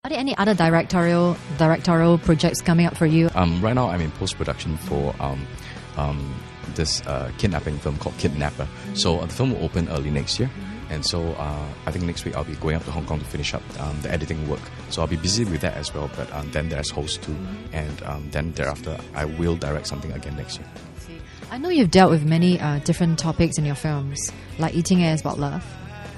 Are there any other directorial projects coming up for you? Right now, I'm in post-production for this kidnapping film called Kidnapper. So the film will open early next year. And so I think next week I'll be going up to Hong Kong to finish up the editing work. So I'll be busy with that as well. But then there's Host 2. And then thereafter, I will direct something again next year. I know you've dealt with many different topics in your films, like Eating Air is about love.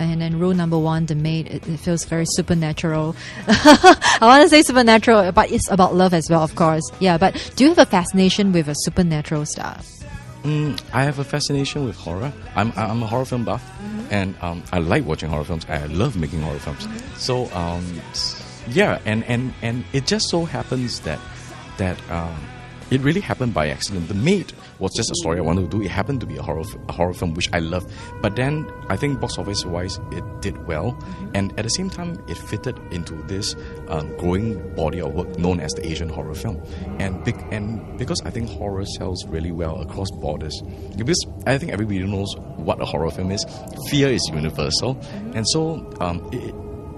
And then Rule Number 1, The Maid, it feels very supernatural. I want to say supernatural, but it's about love as well, of course. Yeah, but do you have a fascination with a supernatural stuff? I have a fascination with horror. I'm a horror film buff, and I like watching horror films. I love making horror films. So yeah, and it just so happens that it really happened by accident. The Maid was just a story I wanted to do. It happened to be a horror film, which I love. But then I think box office wise, it did well, and at the same time, it fitted into this growing body of work known as the Asian horror film. And because I think horror sells really well across borders, because I think everybody knows what a horror film is. Fear is universal, and so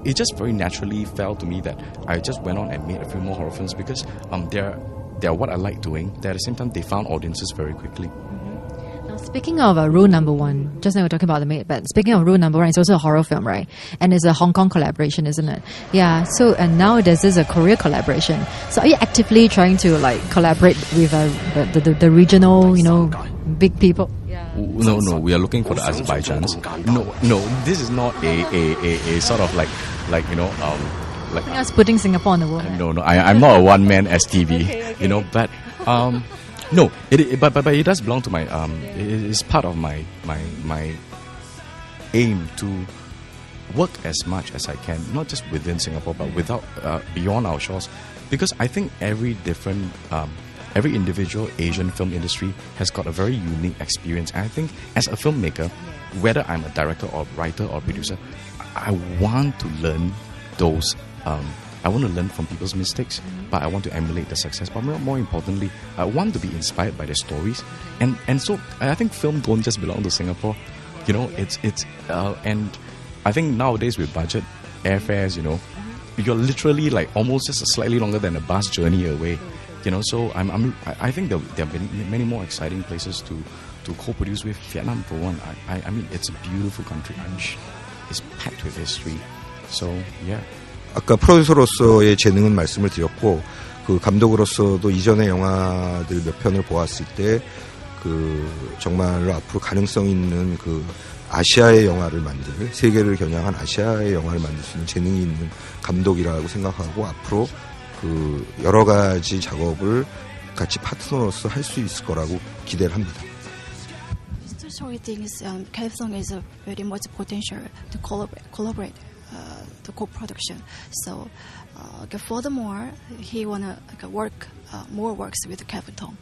it just very naturally fell to me that I just went on and made a few more horror films because they're what I like doing. At the same time, they found audiences very quickly. Now, speaking of Rule Number 1, just now we were talking about The Maid, but speaking of Rule Number 1, it's also a horror film, right? And it's a Hong Kong collaboration, isn't it? Yeah. So, and now there's a Korea collaboration. So, are you actively trying to collaborate with the regional, big people? Yeah. No, we are looking for the Azerbaijans. No, this is not a sort of like us putting Singapore on the world. No, I'm not a one-man STV, okay. But no, but it does belong to my it's part of my aim to work as much as I can, not just within Singapore, but without beyond our shores, because I think every individual Asian film industry has got a very unique experience. And I think as a filmmaker, whether I'm a director or writer or producer, I want to learn those. I want to learn from people's mistakes, but I want to emulate the success. But more importantly, I want to be inspired by their stories, and so I think film don't just belong to Singapore. It's and I think nowadays with budget airfares, you're literally almost just slightly longer than a bus journey away. So I think there are many more exciting places to co-produce with. Vietnam, for one, I mean it's a beautiful country. It's packed with history. So yeah. 아까 프로듀서로서의 재능은 말씀을 드렸고, 그 감독으로서도 이전의 영화들 몇 편을 보았을 때, 정말로 앞으로 가능성 있는 아시아의 영화를 만들, 세계를 겨냥한 아시아의 영화를 만들 수 있는 재능이 있는 감독이라고 생각하고, 앞으로 여러 가지 작업을 같이 파트너로서 할 수 있을 거라고 기대를 합니다. So he thinks Kelvin Tong is a very much potential to collaborate. The co-production. So, furthermore, he wanna work more works with Kelvin Tong.